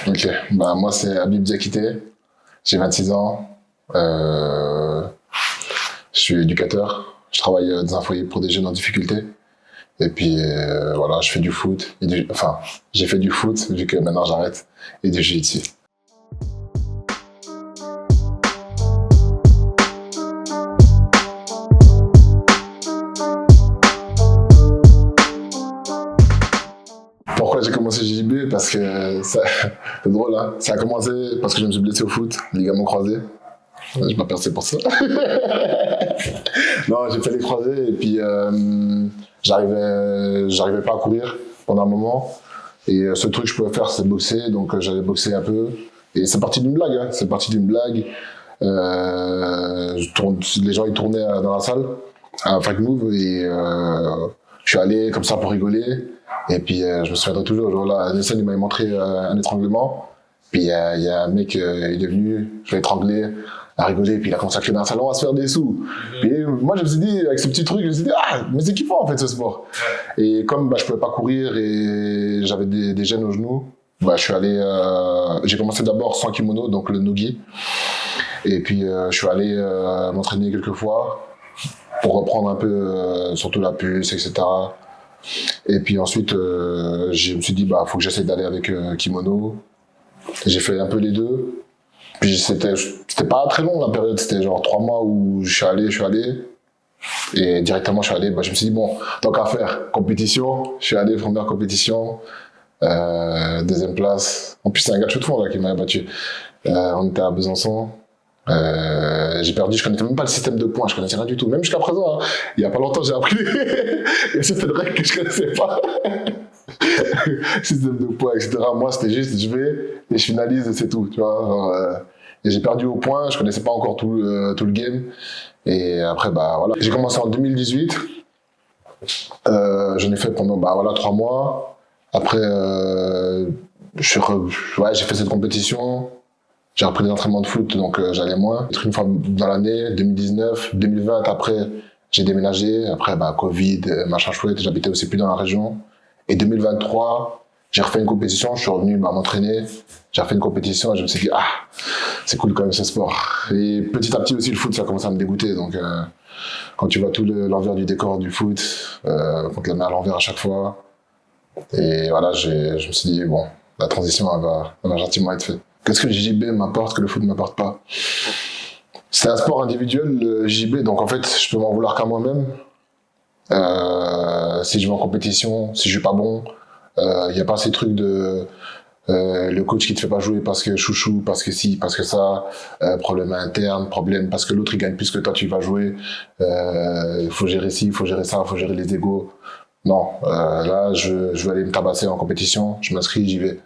Ok, bah, moi c'est Habib Diakité, j'ai 26 ans, je suis éducateur, je travaille dans un foyer pour des jeunes en difficulté. Et puis voilà, je fais du foot, enfin j'ai fait du foot vu que maintenant j'arrête, et du jiu-jitsu. Pourquoi j'ai commencé JJB? Parce que c'est drôle, hein. Ça a commencé parce que je me suis blessé au foot, ligament croisé. Je m'appelle c'est pour ça. Non, j'ai fait les croisés et puis j'arrivais pas à courir pendant un moment. Et ce truc que je pouvais faire, c'est boxer. Donc j'allais boxer un peu. Et c'est parti d'une blague, hein. C'est parti d'une blague. Les gens ils tournaient dans la salle à Fight Move et je suis allé comme ça pour rigoler. Et puis je me souviendrai toujours, genre là, Nelson il m'avait montré un étranglement. Puis il y a un mec, il est venu, je l'ai étranglé, à rigoler, puis il a commencé à crier dans un salon à se faire des sous. Puis moi je me suis dit, avec ce petit truc, je me suis dit, ah, mais c'est kiffant en fait ce sport. Et comme bah, je pouvais pas courir et j'avais des gènes au genou, bah, j'ai commencé d'abord sans kimono, donc le no-gi. Et puis je suis allé m'entraîner quelques fois pour reprendre un peu, surtout la puce, etc. Et puis ensuite, je me suis dit, bah, faut que j'essaie d'aller avec kimono. J'ai fait un peu les deux. Puis c'était pas très long la période, c'était genre 3 mois où je suis allé. Et directement, je suis allé, bah, je me suis dit, bon, tant qu'à faire, compétition. Je suis allé, première compétition, deuxième place. En plus, c'est un gars de chaux de fond là, qui m'a battu. On était à Besançon. J'ai perdu, je connaissais même pas le système de points, je connaissais rien du tout. Même jusqu'à présent, hein. Il y a pas longtemps, j'ai appris. Il y a certaines règles que je connaissais pas. Système de points, etc. Moi, c'était juste, je vais et je finalise et c'est tout, tu vois. Genre, et j'ai perdu au point, je connaissais pas encore tout le game. Et après, bah voilà. J'ai commencé en 2018. J'en ai fait pendant, bah voilà, 3 mois. Après, ouais, j'ai fait cette compétition. J'ai repris des entraînements de foot, donc j'allais moins. Une fois dans l'année, 2019, 2020, après, j'ai déménagé. Après, bah, Covid, machin chouette, j'habitais aussi plus dans la région. Et 2023, j'ai refait une compétition, je suis revenu m'entraîner. J'ai refait une compétition et je me suis dit, ah, c'est cool quand même ce sport. Et petit à petit aussi, le foot, ça commence à me dégoûter. Donc, quand tu vois tout l'envers du décor du foot, qu'on te la met à l'envers à chaque fois. Et voilà, je me suis dit, bon, la transition, elle va gentiment être faite. Qu'est-ce que le JJB m'apporte que le foot ne m'apporte pas? C'est un sport individuel, le JJB, donc en fait, je peux m'en vouloir qu'à moi-même. Si je vais en compétition, si je suis pas bon, il n'y a pas ces trucs de le coach qui te fait pas jouer parce que chouchou, parce que si, parce que ça, problème interne, problème parce que l'autre il gagne plus que toi, tu vas jouer, il faut gérer ci, il faut gérer ça, il faut gérer les égos. Non, là, je vais aller me tabasser en compétition, je m'inscris, j'y vais.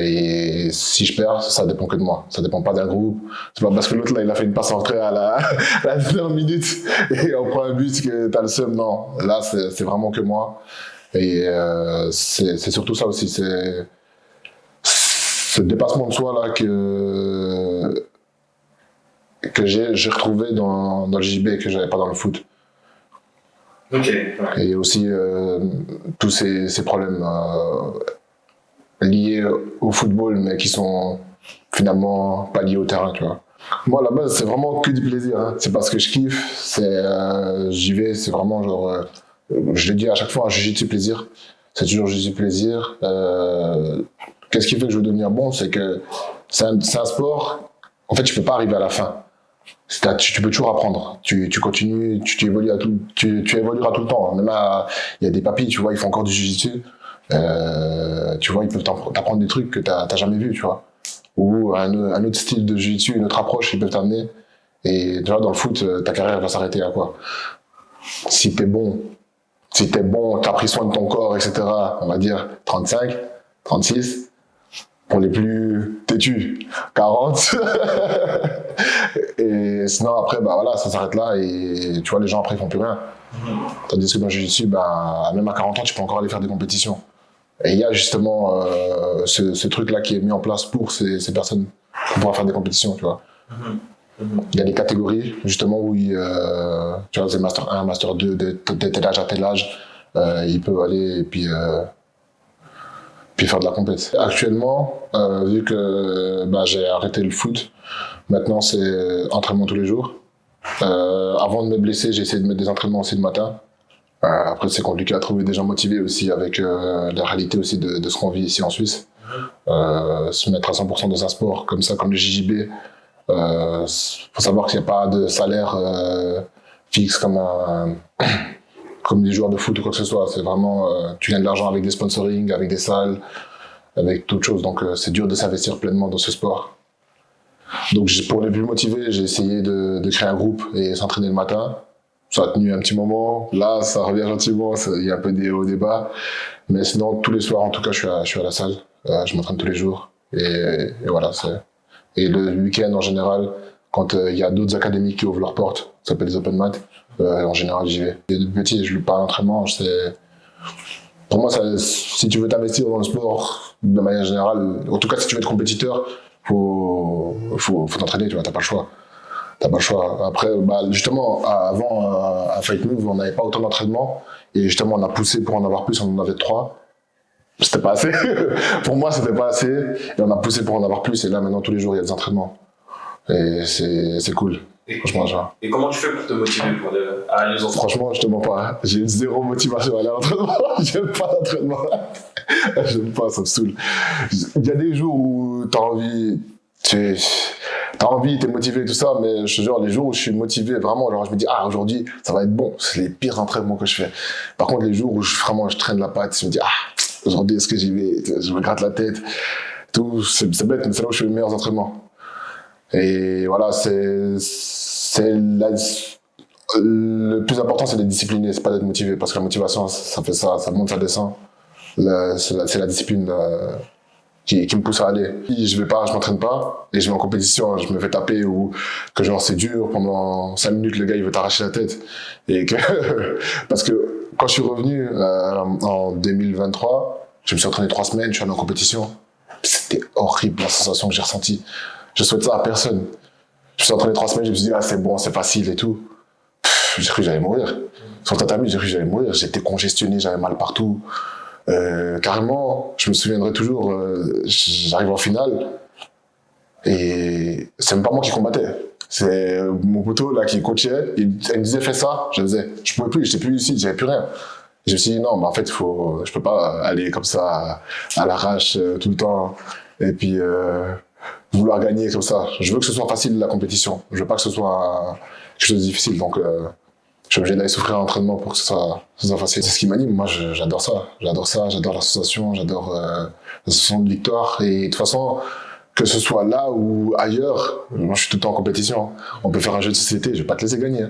Et si je perds, ça dépend que de moi. Ça dépend pas d'un groupe. C'est pas parce que l'autre là, il a fait une passe entrée à la dernière minute et on prend un but que t'as le seum. Non, là c'est vraiment que moi. Et c'est surtout ça aussi. C'est ce dépassement de soi là que j'ai retrouvé dans le JB et que j'avais pas dans le foot. Ok. Ouais. Et aussi tous ces problèmes. Liés au football, mais qui sont finalement pas liés au terrain, tu vois. Moi, à la base, c'est vraiment que du plaisir. Hein. C'est parce que je kiffe, j'y vais, c'est vraiment genre... je le dis à chaque fois, jiu-jitsu plaisir. C'est toujours jiu-jitsu plaisir. Qu'est-ce qui fait que je veux devenir bon? C'est que c'est un sport, en fait, tu peux pas arriver à la fin. Tu peux toujours apprendre. Tu continues, tu évolueras tout le temps. Même il y a des papis, tu vois, ils font encore du jiu-jitsu. Tu vois, ils peuvent t'apprendre des trucs que t'as jamais vu, tu vois. Ou un autre style de jiu-jitsu, une autre approche, ils peuvent t'amener. Et tu vois, dans le foot, ta carrière va s'arrêter à quoi? Si t'es bon, t'as pris soin de ton corps, etc., on va dire 35, 36. Pour les plus têtus, 40. Et sinon, après, bah voilà, ça s'arrête là et tu vois, les gens après, ils font plus rien. Tandis que dans le jiu-jitsu, bah, même à 40 ans, tu peux encore aller faire des compétitions. Et il y a justement ce truc-là qui est mis en place pour ces personnes pour pouvoir faire des compétitions, tu vois. Il y a des catégories, justement, où tu vois, c'est Master 1, Master 2, de tel âge à tel âge, ils peuvent aller et puis puis faire de la compète. Actuellement, vu que j'ai arrêté le foot, maintenant c'est entraînement tous les jours. Avant de me blesser, j'ai essayé de mettre des entraînements aussi le matin. Après, c'est compliqué à trouver des gens motivés aussi avec la réalité aussi de ce qu'on vit ici en Suisse. Se mettre à 100% dans un sport comme ça, comme le JJB, faut savoir qu'il n'y a pas de salaire fixe comme des joueurs de foot ou quoi que ce soit. C'est vraiment, tu gagnes de l'argent avec des sponsorings, avec des salles, avec toute chose. Donc c'est dur de s'investir pleinement dans ce sport. Donc pour les plus motivés, j'ai essayé de créer un groupe et s'entraîner le matin. Ça a tenu un petit moment. Là, ça revient gentiment. Il y a un peu des hauts, des bas. Mais sinon, tous les soirs, en tout cas, je suis à la salle. Je m'entraîne tous les jours. Et voilà. Et le week-end, en général, quand il y a d'autres académies qui ouvrent leurs portes, ça s'appelle les open mat, en général, j'y vais. Et depuis petit, je ne loue pas un entraînement. Pour moi, si tu veux t'investir dans le sport, de manière générale, en tout cas, si tu veux être compétiteur, faut t'entraîner, tu vois, t'as pas le choix. T'as pas le choix. Après, justement, avant, à Fight Move, on n'avait pas autant d'entraînement. Et justement, on a poussé pour en avoir plus, on en avait 3. C'était pas assez. Pour moi, c'était pas assez. Et on a poussé pour en avoir plus. Et là, maintenant, tous les jours, il y a des entraînements. Et c'est cool. Franchement, genre. Et comment tu fais pour te motiver à aller aux entraînements? Franchement, je te mens pas. J'ai eu 0 motivation à aller à l'entraînement. J'aime pas l'entraînement. J'aime pas, ça me saoule. Il y a des jours où t'as envie, t'es motivé et tout ça, mais je te jure, les jours où je suis motivé, vraiment, genre, je me dis, aujourd'hui, ça va être bon. C'est les pires entraînements que je fais. Par contre, les jours où je traîne la patte, je me dis, aujourd'hui, est-ce que j'y vais? Je me gratte la tête. Tout, c'est bête, mais c'est là où je fais les meilleurs entraînements. Et voilà, le plus important, c'est d'être discipliné, c'est pas d'être motivé, parce que la motivation, ça fait ça monte, ça descend. C'est la discipline qui me pousse à aller. Si je m'entraîne pas, et je vais en compétition, je me fais taper, ou que genre c'est dur, pendant 5 minutes, le gars il veut t'arracher la tête. Parce que quand je suis revenu en 2023, je me suis entraîné 3 semaines, je suis allé en compétition. C'était horrible la sensation que j'ai ressentie. Je souhaite ça à personne. Je me suis entraîné 3 semaines, je me suis dit, c'est bon, c'est facile et tout. J'ai cru que j'allais mourir. Sur le tatami, j'ai cru que j'allais mourir. J'étais congestionné, j'avais mal partout. Carrément, je me souviendrai toujours, j'arrive en finale et c'est même pas moi qui combattais. C'est mon poteau là qui coachait, il me disait fais ça, je faisais. Je pouvais plus, j'étais plus ici, j'avais plus rien. Je me suis dit non, en fait, je peux pas aller comme ça à l'arrache tout le temps et puis vouloir gagner comme ça. Je veux que ce soit facile la compétition. Je veux pas que ce soit quelque chose de difficile. Donc je suis obligé d'aller souffrir à l'entraînement pour que ce soit facile. C'est ce qui m'anime. Moi, j'adore ça. J'adore l'association, j'adore l'association de victoire. Et de toute façon, que ce soit là ou ailleurs, moi, je suis tout le temps en compétition. On peut faire un jeu de société, je vais pas te laisser gagner.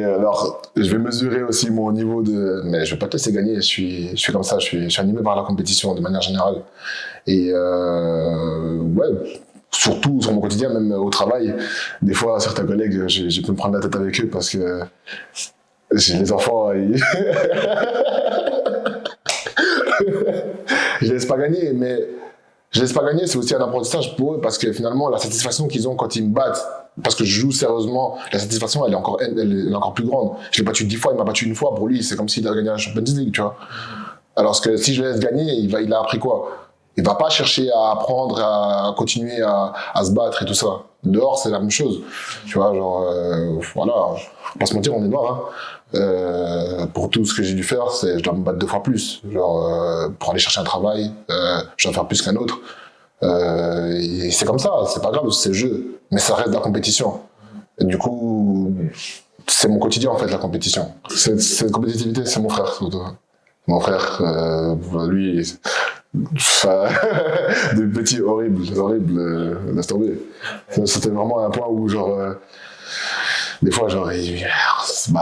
Alors, je vais mesurer aussi mon niveau mais je vais pas te laisser gagner. Je suis comme ça. Je suis animé par la compétition de manière générale. Et surtout sur mon quotidien, même au travail. Des fois, certains collègues, j'ai pu me prendre la tête avec eux parce que j'ai les enfants. Je les laisse pas gagner, mais c'est aussi un apprentissage pour eux parce que finalement, la satisfaction qu'ils ont quand ils me battent, parce que je joue sérieusement, la satisfaction, elle est encore plus grande. Je l'ai battu 10 fois, il m'a battu 1 fois. Pour lui, c'est comme s'il a gagné la Champions League, tu vois. Alors que si je le laisse gagner, il a appris quoi? Il va pas chercher à apprendre, à continuer à se battre et tout ça. Dehors, c'est la même chose. Tu vois, genre, voilà. On va pas se mentir, on est noir, hein. Pour tout ce que j'ai dû faire, je dois me battre 2 fois plus. Genre, pour aller chercher un travail, je dois faire plus qu'un autre. Et c'est comme ça, c'est pas grave, c'est le jeu. Mais ça reste de la compétition. Et du coup, c'est mon quotidien, en fait, la compétition. Cette compétitivité, c'est mon frère, surtout. Mon frère, lui, des petits horribles, laisse tomber. C'était vraiment un point où, genre, des fois, genre,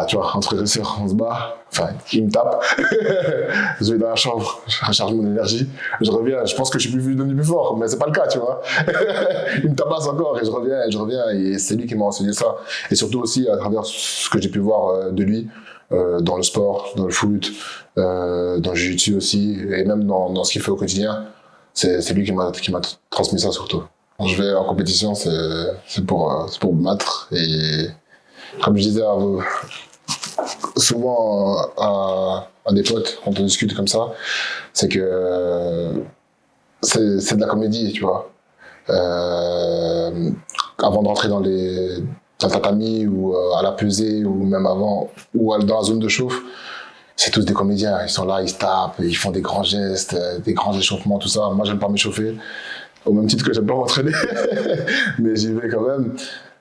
tu vois, entre frères et sœurs, on se bat, enfin, il me tape, je vais dans la chambre, je recharge mon énergie, je reviens, je pense que je suis devenu plus fort, mais c'est pas le cas, tu vois. Il me tabasse encore et je reviens, et c'est lui qui m'a enseigné ça. Et surtout aussi, à travers ce que j'ai pu voir de lui, dans le sport, dans le foot, dans le jiu-jitsu aussi, et même dans ce qu'il fait au quotidien, c'est lui qui m'a transmis ça surtout. Quand je vais en compétition, c'est pour me battre, et comme je disais souvent à des potes, quand on discute comme ça, c'est que c'est de la comédie, tu vois. Avant de rentrer dans le tatami ou à la pesée ou même avant ou dans la zone de chauffe, c'est tous des comédiens. Ils sont là, ils se tapent, ils font des grands gestes, des grands échauffements, tout ça. Moi, j'aime pas m'échauffer, au même titre que j'aime pas m'entraîner, mais j'y vais quand même.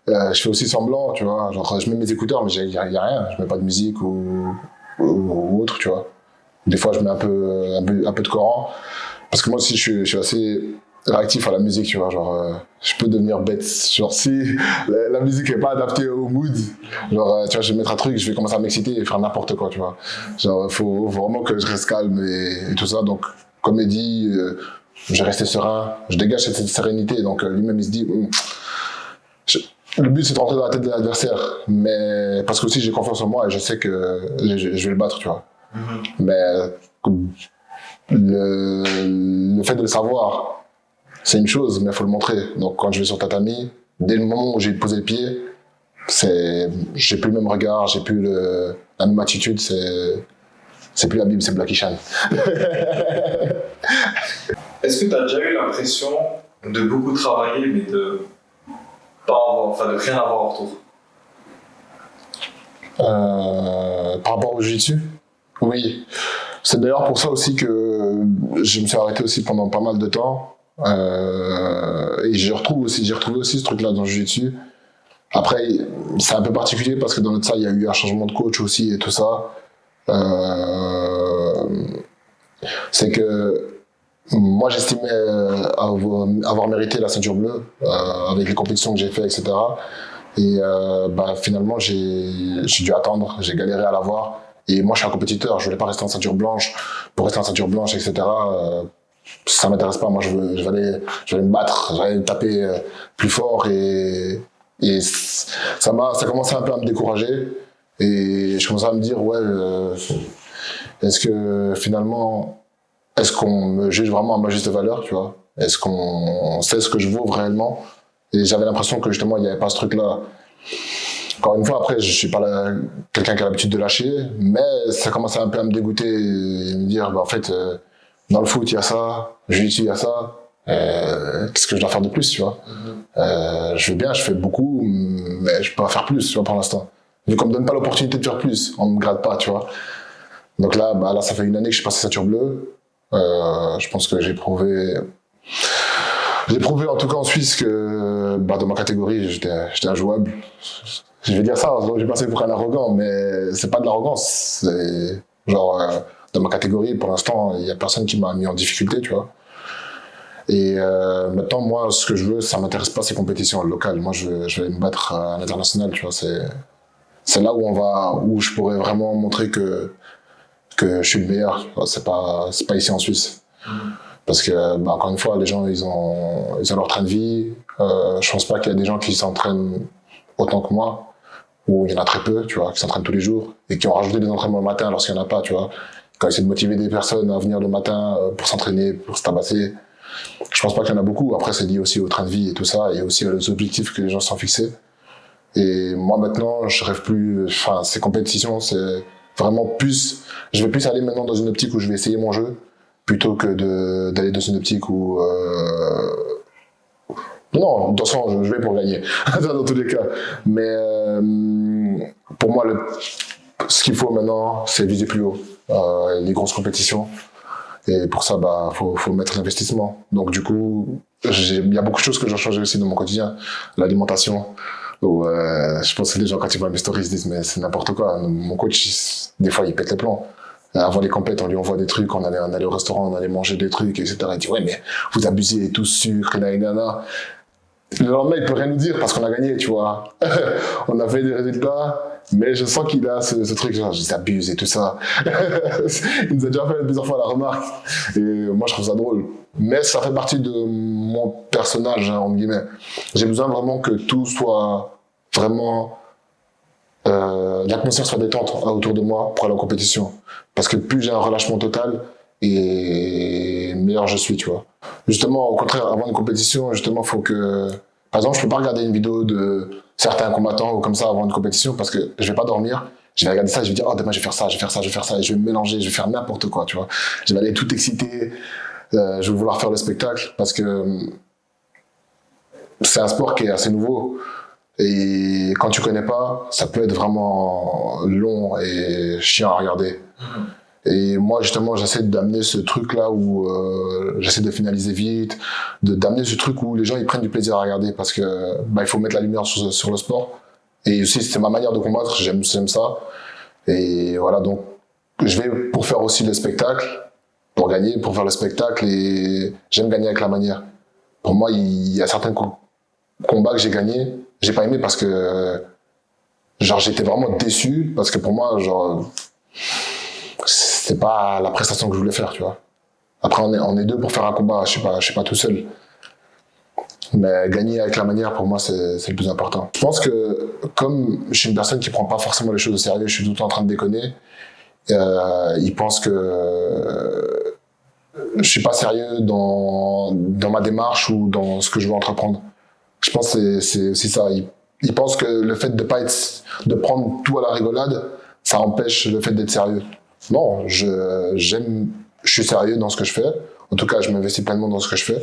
Je fais aussi semblant, tu vois. Genre, je mets mes écouteurs, mais y a rien. Je mets pas de musique ou autre, tu vois. Des fois, je mets un peu de Coran. Parce que moi aussi, je suis assez réactif à la musique, tu vois. Genre, je peux devenir bête. Genre, si la musique est pas adaptée au mood, genre, tu vois, je vais mettre un truc, je vais commencer à m'exciter et faire n'importe quoi, tu vois. Genre, faut vraiment que je reste calme et tout ça. Donc, comédie, je vais rester serein. Je dégage cette sérénité. Donc, lui-même, il se dit, le but, c'est de rentrer dans la tête de l'adversaire. Mais, parce que aussi, j'ai confiance en moi et je sais que je vais le battre, tu vois. Mais, le fait de le savoir, c'est une chose, mais il faut le montrer. Donc quand je vais sur tatami, dès le moment où j'ai posé le pied, j'ai plus le même regard, j'ai plus la même attitude, c'est plus la Bible, c'est Blacky Chan. Est-ce que tu as déjà eu l'impression de beaucoup travailler, mais de pas avoir, enfin de rien avoir en retour? Par rapport au jiu-jitsu, oui. C'est d'ailleurs pour ça aussi que je me suis arrêté aussi pendant pas mal de temps. Et j'ai retrouvé aussi ce truc-là dans le jiu-jitsu. Après, c'est un peu particulier parce que dans notre salle, il y a eu un changement de coach aussi et tout ça. C'est que moi, j'estimais avoir mérité la ceinture bleue avec les compétitions que j'ai fait, etc. Et finalement, j'ai dû attendre, j'ai galéré à l'avoir. Et moi, je suis un compétiteur, je voulais pas rester en ceinture blanche pour rester en ceinture blanche, etc. Ça m'intéresse pas. Moi, je vais aller me battre, je vais aller taper plus fort et ça commençait un peu à me décourager. Et je commençais à me dire, ouais, est-ce que finalement, est-ce qu'on me juge vraiment à ma juste valeur, tu vois? Est-ce qu'on sait ce que je vaux réellement? Et j'avais l'impression que justement, il n'y avait pas ce truc-là. Encore une fois, après, je suis pas quelqu'un qui a l'habitude de lâcher, mais ça commençait un peu à me dégoûter et me dire, en fait, dans le foot, il y a ça, jiu-jitsu, il y a ça, qu'est-ce que je dois faire de plus, tu vois? Je veux bien, je fais beaucoup, mais je peux pas faire plus, tu vois, pour l'instant. Vu qu'on me donne pas l'opportunité de faire plus, on me grade pas, tu vois. Donc là, ça fait une année que je suis passé ceinture bleue. Je pense que j'ai prouvé en tout cas en Suisse que dans ma catégorie, j'étais injouable. Je vais dire ça, je vais passer pour un arrogant, mais c'est pas de l'arrogance. C'est genre, dans ma catégorie, pour l'instant, il y a personne qui m'a mis en difficulté, tu vois. Et maintenant, moi, ce que je veux, ça m'intéresse pas ces compétitions locales. Moi, je vais me battre à l'international, tu vois. C'est là où je pourrais vraiment montrer que je suis le meilleur. C'est pas ici en Suisse. Parce que, encore une fois, les gens, ils ont leur train de vie. Je pense pas qu'il y a des gens qui s'entraînent autant que moi, ou il y en a très peu, tu vois, qui s'entraînent tous les jours, et qui ont rajouté des entraînements le matin lorsqu'il n'y en a pas, tu vois. Quand ils essaient de motiver des personnes à venir le matin pour s'entraîner, pour se tabasser, je pense pas qu'il y en a beaucoup. Après, c'est lié aussi au train de vie et tout ça, et aussi aux objectifs que les gens se sont fixés. Et moi, maintenant, je rêve plus, enfin, ces compétitions, c'est vraiment plus, je vais plus aller maintenant dans une optique où je vais essayer mon jeu, plutôt que d'aller dans une optique où, non, dans ce sens, je vais pour gagner, dans tous les cas. Mais pour moi, ce qu'il faut maintenant, c'est viser plus haut, les grosses compétitions. Et pour ça, faut mettre l'investissement. Donc du coup, il y a beaucoup de choses que j'ai changé aussi dans mon quotidien. L'alimentation. Où, je pense que les gens, quand ils voient mes stories, ils se disent mais c'est n'importe quoi. Mon coach, des fois, il pète les plombs. Avant les compètes, on lui envoie des trucs, on allait au restaurant, on allait manger des trucs, etc. Il dit ouais, mais vous abusez, tout sucre, nanana. Le lendemain, il peut rien nous dire parce qu'on a gagné, tu vois. On a fait des résultats, mais je sens qu'il a ce truc, genre, ils abusent et tout ça. Il nous a déjà fait plusieurs fois la remarque. Et moi, je trouve ça drôle. Mais ça fait partie de mon personnage, hein, entre guillemets. J'ai besoin vraiment que tout soit vraiment... l'atmosphère soit détente autour de moi pour aller en compétition. Parce que plus j'ai un relâchement total, et meilleur je suis, tu vois. Justement, au contraire, avant une compétition, justement, faut que... Par exemple, je peux pas regarder une vidéo de certains combattants ou comme ça avant une compétition parce que je vais pas dormir Je vais regarder ça, je vais dire, oh, demain, je vais faire ça, je vais faire ça, je vais faire ça, et je vais me mélanger, je vais faire n'importe quoi, tu vois. Je vais aller tout excité, je vais vouloir faire le spectacle, parce que c'est un sport qui est assez nouveau. Et quand tu connais pas, ça peut être vraiment long et chiant à regarder. Et moi, justement, j'essaie d'amener ce truc-là où j'essaie de finaliser vite, d'amener ce truc où les gens ils prennent du plaisir à regarder parce que il faut mettre la lumière sur le sport. Et aussi, c'est ma manière de combattre, j'aime ça. Et voilà, donc, je vais pour faire aussi le spectacle, pour gagner, pour faire le spectacle, et j'aime gagner avec la manière. Pour moi, il y a certains combats que j'ai gagnés, j'ai pas aimé parce que, genre, j'étais vraiment déçu, parce que pour moi, genre, c'est pas la prestation que je voulais faire, tu vois. Après, on est deux pour faire un combat, je suis pas tout seul. Mais gagner avec la manière, pour moi, c'est le plus important. Je pense que, comme je suis une personne qui prend pas forcément les choses au sérieux, je suis tout le temps en train de déconner, ils pensent que je suis pas sérieux dans ma démarche ou dans ce que je veux entreprendre. Je pense que c'est aussi ça. Ils pensent que le fait de prendre tout à la rigolade, ça empêche le fait d'être sérieux. Non, je suis sérieux dans ce que je fais. En tout cas, je m'investis pleinement dans ce que je fais.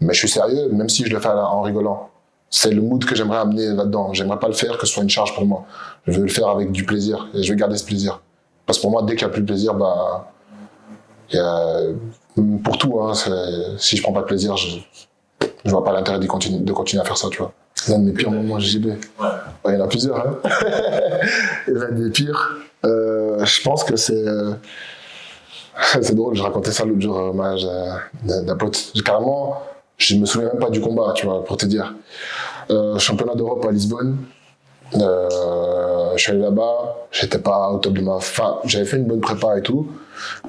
Mais je suis sérieux, même si je le fais en rigolant. C'est le mood que j'aimerais amener là-dedans. J'aimerais pas le faire que ce soit une charge pour moi. Je veux le faire avec du plaisir et je veux garder ce plaisir. Parce que pour moi, dès qu'il n'y a plus de plaisir, pour tout, hein, si je prends pas de plaisir, je vois pas l'intérêt de continuer à faire ça, tu vois. C'est l'un de mes pires moments JB. Ouais. Il y en a plusieurs, hein. Et l'un des pires, je pense que c'est drôle, je racontais ça l'autre jour au mariage d'un pote. Carrément, je me souviens même pas du combat, tu vois, pour te dire. Championnat d'Europe à Lisbonne. Je suis allé là-bas, j'étais pas au top de ma forme. J'avais fait une bonne prépa et tout.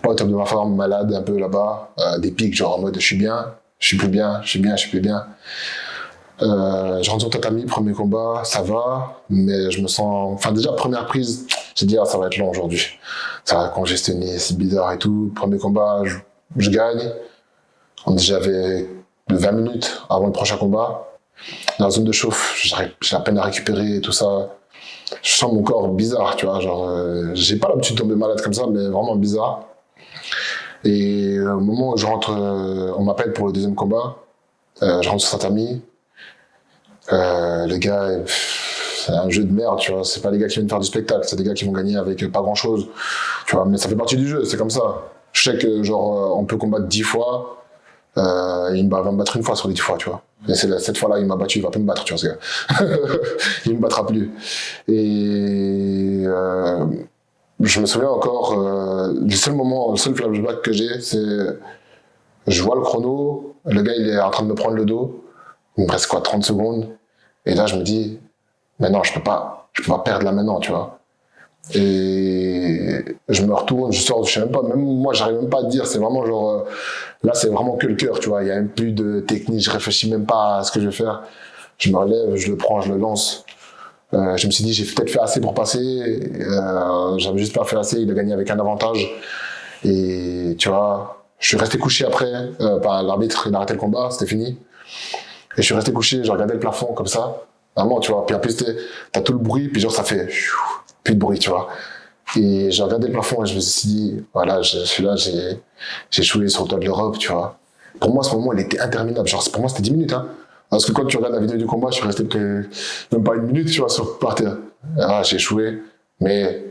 Pas au top de ma forme, malade un peu là-bas. Des pics, genre en mode je suis bien, je suis plus bien, je suis bien, je suis plus bien. Je rentre sur tatami, premier combat, ça va, mais je me sens. Enfin, déjà, première prise, j'ai dit, ah, ça va être long aujourd'hui. Ça va congestionner, c'est bizarre et tout. Premier combat, je gagne. J'avais 20 minutes avant le prochain combat. Dans la zone de chauffe, j'ai la peine à récupérer et tout ça. Je sens mon corps bizarre, tu vois. Genre, j'ai pas l'habitude de tomber malade comme ça, mais vraiment bizarre. Et au moment où je rentre, on m'appelle pour le deuxième combat. Je rentre sur tatami. Les gars, c'est un jeu de merde, tu vois. C'est pas les gars qui viennent faire du spectacle, c'est des gars qui vont gagner avec pas grand chose, tu vois. Mais ça fait partie du jeu, c'est comme ça. Je sais que, genre, on peut combattre 10 fois. Il va me battre une fois sur les 10 fois, tu vois. Et cette fois-là, il m'a battu, il va plus me battre, tu vois, ce gars. Il me battra plus. Et je me souviens encore, le seul flashback que j'ai, c'est je vois le chrono, le gars il est en train de me prendre le dos, il me reste quoi, 30 secondes, et là je me dis, mais non, je peux pas perdre là maintenant, tu vois. Et je me retourne, je sors, je sais même pas, même moi j'arrive même pas à te dire, c'est vraiment genre, là c'est vraiment que le cœur, tu vois, il y a même plus de technique, je réfléchis même pas à ce que je vais faire. Je me relève, je le prends, je le lance. Je me suis dit, j'ai peut-être fait assez pour passer, j'avais juste pas fait assez, il a gagné avec un avantage. Et tu vois, je suis resté couché après, l'arbitre il a arrêté le combat, c'était fini. Et je suis resté couché, j'ai regardé le plafond comme ça, vraiment, tu vois, puis en plus t'as tout le bruit, puis genre ça fait plus de bruit, tu vois. Et j'ai regardé le plafond et je me suis dit, voilà, je suis là, j'ai échoué sur le toit de l'Europe, tu vois. Pour moi, ce moment, il était interminable. Genre, pour moi, c'était 10 minutes, hein. Parce que quand tu regardes la vidéo du combat, je suis resté même pas une minute, tu vois, par terre. Ah, j'ai échoué. Mais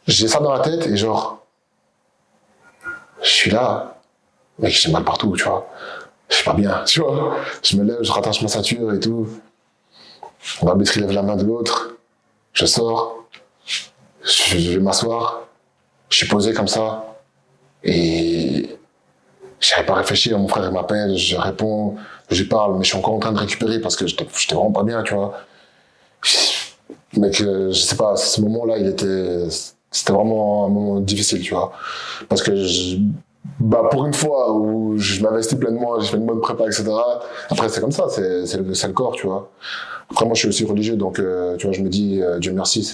j'ai ça dans la tête et genre, je suis là, mec, j'ai mal partout, tu vois. Je suis pas bien, tu vois. Je me lève, je rattache ma ceinture et tout. L'arbitre, il lève la main de l'autre. Je sors. Je vais m'asseoir, je suis posé comme ça, et j'avais pas réfléchi, mon frère m'appelle, je réponds, je lui parle, mais je suis encore en train de récupérer parce que j'étais vraiment pas bien, tu vois. Mec, je sais pas, ce moment-là, c'était vraiment un moment difficile, tu vois. Parce que pour une fois où je m'investis pleinement, j'ai fait une bonne prépa, etc. Après, c'est comme ça, c'est le corps, tu vois. Après, moi, je suis aussi religieux, donc, tu vois, je me dis, Dieu merci,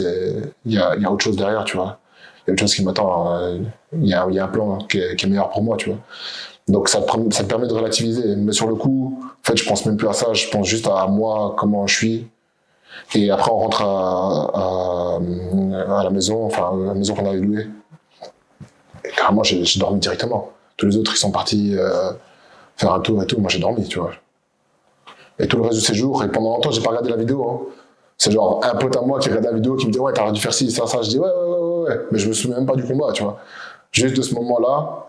il y a autre chose derrière, tu vois. Il y a autre chose qui m'attend, il y a un plan qui est meilleur pour moi, tu vois. Donc, ça te permet de relativiser. Mais sur le coup, en fait, je pense même plus à ça, je pense juste à moi, comment je suis. Et après, on rentre à la maison, enfin, la maison qu'on avait louée. Et carrément, j'ai dormi directement. Tous les autres, ils sont partis faire un tour et tout. Moi, j'ai dormi, tu vois. Et tout le reste du séjour, et pendant longtemps, j'ai pas regardé la vidéo. Hein. C'est genre un pote à moi qui regarde la vidéo, qui me dit ouais, t'aurais dû faire ci, ça, ça. Je dis ouais. Mais je me souviens même pas du combat, tu vois. Juste de ce moment-là,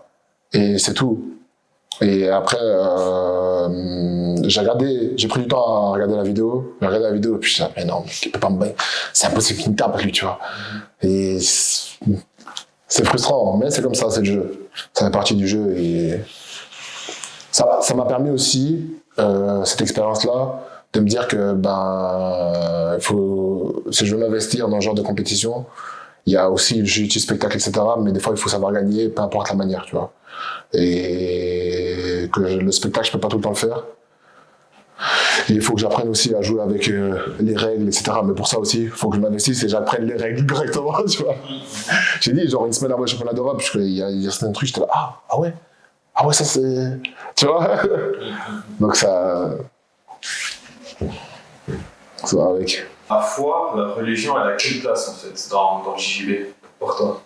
et c'est tout. Et après, j'ai pris du temps à regarder la vidéo. J'ai regardé la vidéo, et puis je dis mais non, il peut pas me battre. C'est impossible qu'il me tape, lui, tu vois. Et c'est frustrant, mais c'est comme ça, c'est le jeu. Ça fait partie du jeu, et ça m'a permis aussi, cette expérience-là, de me dire que si je veux m'investir dans ce genre de compétition, il y a aussi le jiu-jitsu spectacle, etc. Mais des fois, il faut savoir gagner, peu importe la manière, tu vois. Et que le spectacle, je peux pas tout le temps le faire. Et il faut que j'apprenne aussi à jouer avec les règles, etc. Mais pour ça aussi, il faut que je m'investisse et j'apprenne les règles correctement, tu vois. J'ai dit, genre, une semaine avant le championnat d'Europe, il y a certains trucs, j'étais là, ah ouais, ça c'est... Tu vois. Donc ça va avec. La foi, la religion, elle a quelle place en fait dans le JJB pour toi?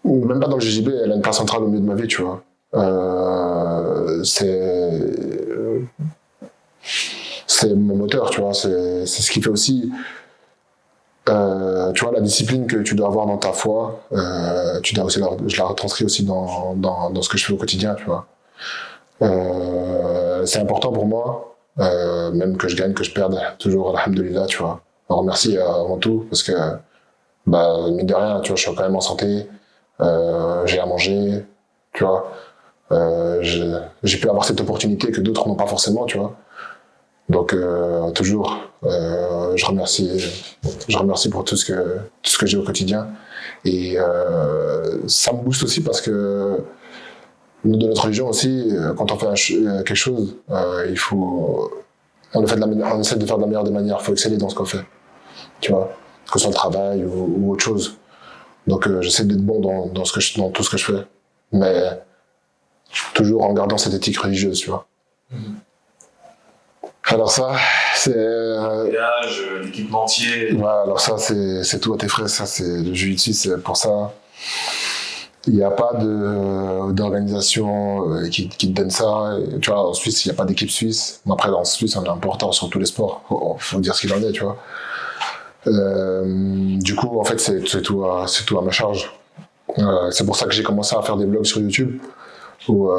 Même pas dans le JJB, elle a une place centrale au milieu de ma vie, tu vois. C'est mon moteur, tu vois. C'est ce qui fait aussi, tu vois, la discipline que tu dois avoir dans ta foi. Je la retranscris aussi dans ce que je fais au quotidien, tu vois. C'est important pour moi, même que je gagne, que je perde, toujours, alhamdoulilah, tu vois. Je remercie avant tout, parce que, mine de rien, tu vois, je suis quand même en santé, j'ai à manger, tu vois. J'ai pu avoir cette opportunité que d'autres n'ont pas forcément, tu vois. Donc, toujours, je remercie pour tout ce que j'ai au quotidien. Et ça me booste aussi parce que nous, de notre religion aussi, quand on fait quelque chose, on essaie de faire de la meilleure des manières. Il faut exceller dans ce qu'on fait, tu vois, que ce soit le travail ou autre chose. Donc, j'essaie d'être bon dans tout ce que je fais, mais toujours en gardant cette éthique religieuse, tu vois. Alors ça, c'est... l'équipementier... Ouais, alors ça, c'est tout à tes frais. Ça, c'est le jiu-jitsu, c'est pour ça. Il n'y a pas d'organisation qui te donne ça. Tu vois, en Suisse, il n'y a pas d'équipe suisse. Après, en Suisse, on est important sur tous les sports. Faut dire ce qu'il en est, tu vois. Du coup, en fait, c'est tout à ma charge. C'est pour ça que j'ai commencé à faire des vlogs sur YouTube où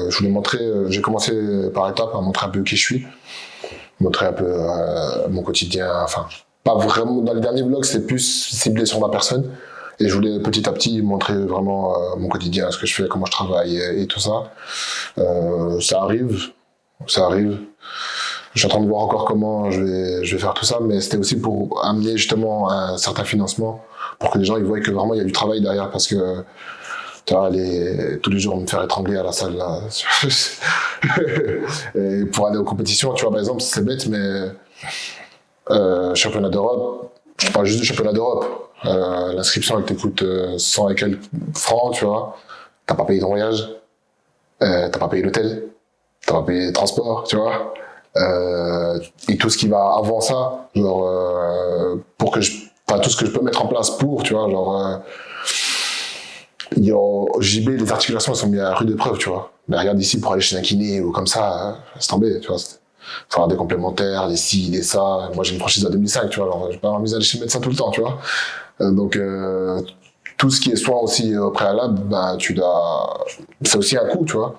je voulais montrer. J'ai commencé par étapes à montrer un peu qui je suis, montrer un peu mon quotidien. Enfin, pas vraiment. Dans les derniers vlogs, c'était plus ciblé sur ma personne. Et je voulais petit à petit montrer vraiment mon quotidien, ce que je fais, comment je travaille et tout ça. Ça arrive. Je suis en train de voir encore comment je vais faire tout ça, mais c'était aussi pour amener justement un certain financement, pour que les gens ils voient que vraiment il y a du travail derrière, parce que tu vois, tous les jours me faire étrangler à la salle là. Et pour aller aux compétitions, tu vois, par exemple, c'est bête, mais championnat d'Europe, je parle juste du championnat d'Europe. L'inscription elle te coûte 100 et quelques francs, tu vois. T'as pas payé ton voyage, t'as pas payé l'hôtel, t'as pas payé le transport, tu vois. Et tout ce qui va avant ça, genre tout ce que je peux mettre en place pour, tu vois, genre JB, les articulations sont mises à rude épreuve, tu vois. Mais regarde ici pour aller chez un kiné ou comme ça, c'est tombé, tu vois. Faut avoir des complémentaires, des ci, des ça. Moi j'ai une franchise à 2005, tu vois, alors j'ai pas m'amuser à aller chez le médecin tout le temps, tu vois. Donc tout ce qui est soin aussi au préalable, c'est aussi un coût, tu vois.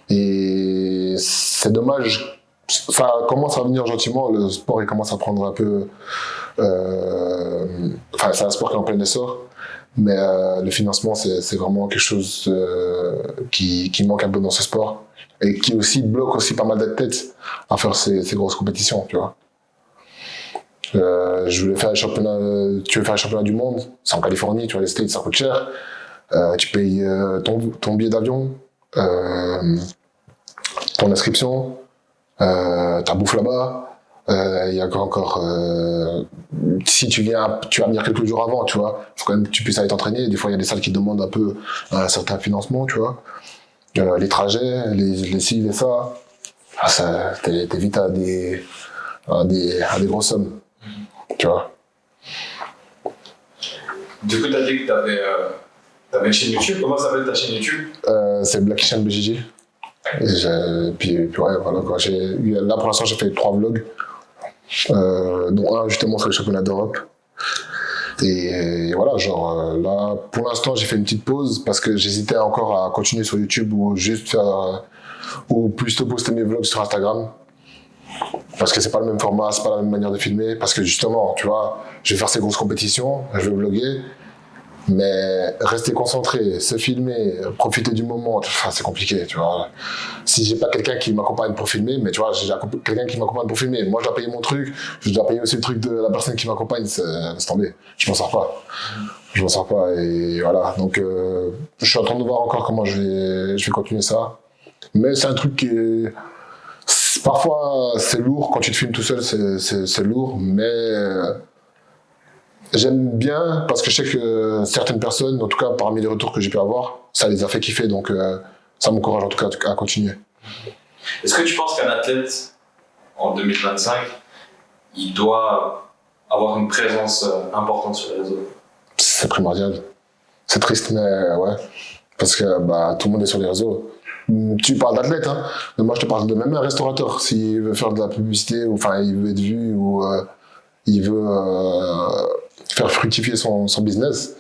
Et c'est dommage. Ça commence à venir gentiment, le sport il commence à prendre un peu... c'est un sport qui est en plein essor, mais le financement c'est vraiment quelque chose qui manque un peu dans ce sport, et qui aussi bloque aussi pas mal de têtes à faire ces grosses compétitions, tu vois. Je voulais faire tu veux faire le championnat du monde, c'est en Californie, tu vois, les States ça coûte cher, tu payes ton billet d'avion, ton inscription, ta bouffe là-bas, il y a encore si tu vas venir quelques jours avant, tu vois, faut quand même que tu puisses aller t'entraîner. Des fois il y a des salles qui demandent un peu un certain financement, tu vois, les trajets, les ci, les ça, t'es vite à des grosses sommes. tu vois. Du coup, t'as dit que t'avais une chaîne YouTube. Comment s'appelle ta chaîne YouTube? C'est Black Chan BJJ. Puis ouais, voilà quoi. Là pour l'instant j'ai fait 3 vlogs, dont un justement sur le championnat d'Europe. Et voilà, genre là pour l'instant j'ai fait une petite pause parce que j'hésitais encore à continuer sur YouTube ou juste faire ou plutôt poster mes vlogs sur Instagram. Parce que c'est pas le même format, c'est pas la même manière de filmer. Parce que justement, tu vois, je vais faire ces grosses compétitions, je vais vlogger. Mais rester concentré, se filmer, profiter du moment, enfin, c'est compliqué, tu vois. Si j'ai pas quelqu'un qui m'accompagne pour filmer, mais tu vois, j'ai quelqu'un qui m'accompagne pour filmer. Moi, je dois payer mon truc, je dois payer aussi le truc de la personne qui m'accompagne, c'est tombé. Je m'en sors pas. Je m'en sors pas et voilà. Donc, je suis en train de voir encore comment je vais continuer ça. Mais c'est un truc qui est... Parfois, c'est lourd. Quand tu te filmes tout seul, c'est lourd, mais... J'aime bien parce que je sais que certaines personnes, en tout cas parmi les retours que j'ai pu avoir, ça les a fait kiffer, donc ça m'encourage en tout cas à continuer. Est-ce que tu penses qu'un athlète en 2025, il doit avoir une présence importante sur les réseaux? C'est primordial. C'est triste, mais ouais. Parce que bah, tout le monde est sur les réseaux. Tu parles d'athlète, hein, mais moi je te parle de même un restaurateur. S'il veut faire de la publicité, ou enfin il veut être vu, ou il veut faire fructifier son business,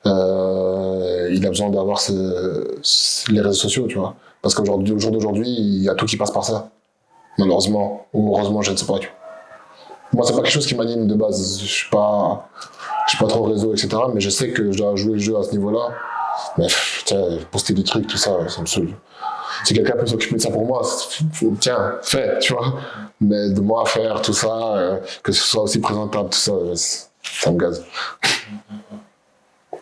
il a besoin d'avoir les réseaux sociaux, tu vois. Parce qu'au jour d'aujourd'hui, il y a tout qui passe par ça. Malheureusement, ou heureusement, je ne sais pas. Moi, c'est pas quelque chose qui m'anime de base. Je suis pas trop réseau, etc. Mais je sais que je dois jouer le jeu à ce niveau-là. Mais poster des trucs, tout ça, ça me saoule. Si quelqu'un peut s'occuper de ça pour moi, tiens, fais, tu vois. Mais de moi faire tout ça, que ce soit aussi présentable, tout ça, ça me gaze.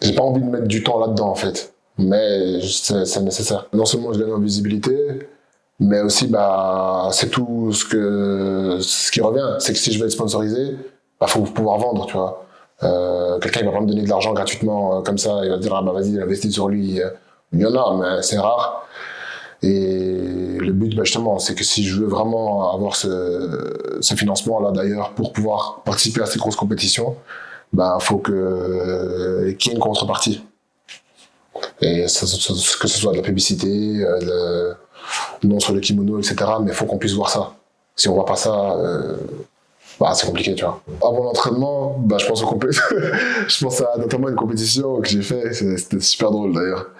J'ai pas envie de mettre du temps là-dedans, en fait. Mais c'est nécessaire. Non seulement je gagne en visibilité, mais aussi, bah, c'est tout ce qui revient. C'est que si je veux être sponsorisé, bah, faut pouvoir vendre, tu vois. Quelqu'un, il va pas me donner de l'argent gratuitement, comme ça, il va dire, ah bah vas-y, investis sur lui. Il y en a, mais c'est rare. Et le but, bah, justement, c'est que si je veux vraiment avoir ce financement-là, d'ailleurs, pour pouvoir participer à ces grosses compétitions, bah, faut qu'il y ait une contrepartie. Et que ce soit de la publicité, non sur le kimono, etc. Mais il faut qu'on puisse voir ça. Si on voit pas ça, bah, c'est compliqué, tu vois. Avant l'entraînement, bah, je pense je pense à notamment une compétition que j'ai fait. C'était super drôle, d'ailleurs.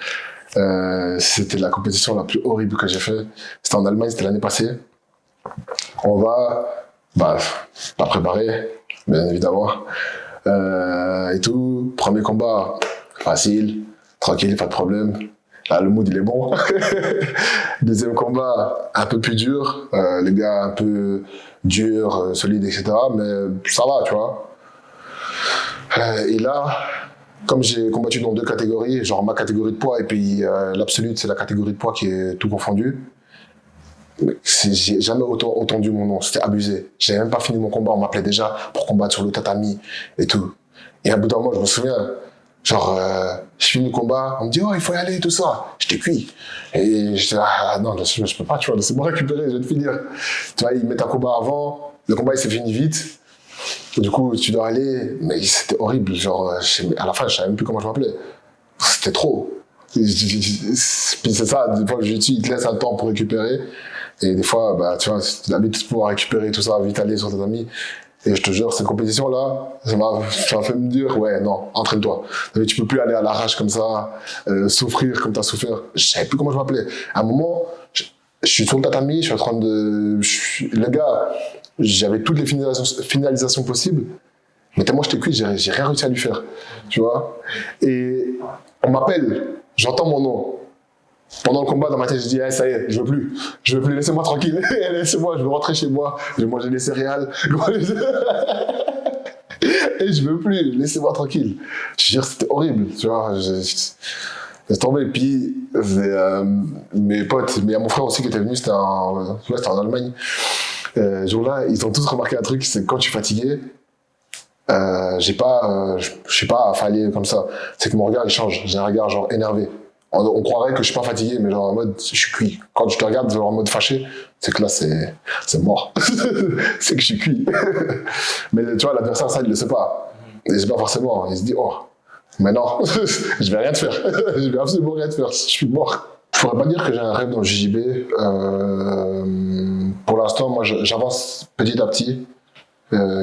C'était la compétition la plus horrible que j'ai fait. C'était en Allemagne, c'était l'année passée. On va, bah, pas préparé, bien évidemment. Et tout, premier combat, facile, tranquille, pas de problème. Là, le mood, il est bon. Deuxième combat, un peu plus dur. Les gars, un peu durs, solides, etc. Mais ça va, tu vois. Et là, comme j'ai combattu dans 2 catégories, genre ma catégorie de poids et puis l'absolute, c'est la catégorie de poids qui est tout confondu. J'ai jamais autant entendu mon nom, c'était abusé. J'avais même pas fini mon combat, on m'appelait déjà pour combattre sur le tatami et tout. Et à un bout d'un moment, je me souviens, genre, je finis le combat, on me dit, oh, il faut y aller, tout ça. J'étais cuit. Et j'étais là, ah non, je peux pas, tu vois, laissez-moi récupérer, je vais te finir. Tu vois, ils mettent un combat avant, le combat il s'est fini vite. Du coup, tu dois aller, mais c'était horrible. Genre, à la fin, je savais même plus comment je m'appelais. C'était trop. Puis c'est ça, des fois, il te laisse un temps pour récupérer. Et des fois, bah, tu vois, tu as l'habitude de pouvoir récupérer tout ça, vite aller sur tes amis. Et je te jure, cette compétition-là, ça m'a fait me dire, ouais, non, entraîne-toi. Tu peux plus aller à l'arrache comme ça, souffrir comme tu as souffert. Je savais plus comment je m'appelais. À un moment, je suis sur le tatami, je suis en train de... Le gars, j'avais toutes les finalisations possibles, mais tellement j'étais cuit, j'ai rien réussi à lui faire, tu vois. Et on m'appelle, j'entends mon nom. Pendant le combat, dans ma tête, je dis, hey, ça y est, je veux plus, laissez-moi tranquille, laissez-moi, je veux rentrer chez moi, je vais manger des céréales, et je veux plus, laissez-moi tranquille. Je veux dire, c'était horrible, tu vois. J'ai tombé, et puis mes potes, mais il y a mon frère aussi qui était venu, c'était en Allemagne. Ce jour-là, ils ont tous remarqué un truc, c'est que quand je suis fatigué, je suis pas affalé comme ça. C'est que mon regard, il change. J'ai un regard genre énervé. On croirait que je suis pas fatigué, mais genre en mode, je suis cuit. Quand je te regarde, genre en mode fâché, c'est que là, c'est mort. C'est que je suis cuit. Mais tu vois, l'adversaire, ça, il le sait pas. Il sait pas forcément. Il se dit, oh, mais non, je vais rien te faire. Je vais absolument rien te faire. Je suis mort. Je pourrais pas dire que j'ai un rêve dans le JJB. Pour l'instant, moi, j'avance petit à petit.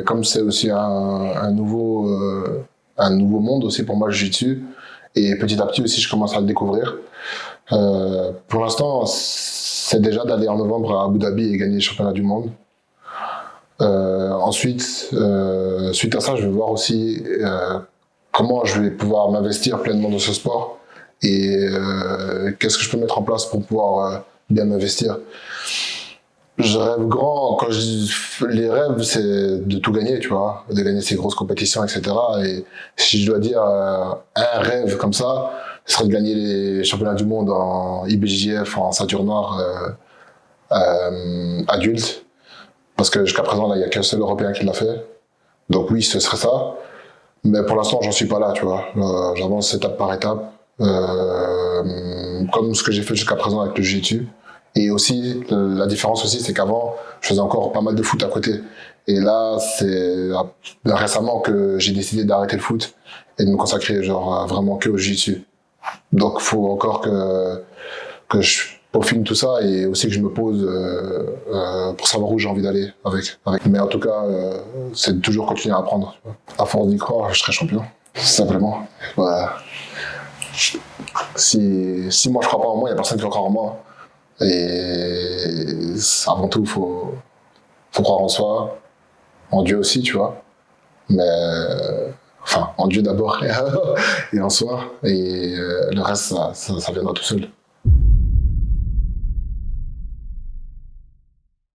Comme c'est aussi un nouveau monde aussi pour moi, le jiu-jitsu. Et petit à petit aussi, je commence à le découvrir. Pour l'instant, c'est déjà d'aller en novembre à Abu Dhabi et gagner le championnat du monde. Ensuite, suite à ça, je vais voir aussi comment je vais pouvoir m'investir pleinement dans ce sport et qu'est-ce que je peux mettre en place pour pouvoir bien m'investir. Je rêve grand. Quand je dis les rêves, c'est de tout gagner, tu vois, de gagner ces grosses compétitions, etc. Et si je dois dire un rêve comme ça, ce serait de gagner les championnats du monde en IBJJF, en ceinture noire adulte. Parce que jusqu'à présent, là, il n'y a qu'un seul Européen qui l'a fait. Donc oui, ce serait ça. Mais pour l'instant, j'en suis pas là, tu vois. J'avance étape par étape. Comme ce que j'ai fait jusqu'à présent avec le jiu-jitsu. Et aussi, la différence aussi, c'est qu'avant, je faisais encore pas mal de foot à côté. Et là, c'est récemment que j'ai décidé d'arrêter le foot et de me consacrer genre vraiment que au jiu-jitsu. Donc, il faut encore que je peaufine tout ça et aussi que je me pose pour savoir où j'ai envie d'aller avec. Mais en tout cas, c'est de toujours continuer à apprendre. Tu vois. À force d'y croire, je serai champion, simplement. Voilà. Si moi je crois pas en moi, il n'y a personne qui croit en moi. Et avant tout, faut croire en soi, en Dieu aussi, tu vois. Mais enfin, en Dieu d'abord et en soi. Et le reste, ça viendra tout seul.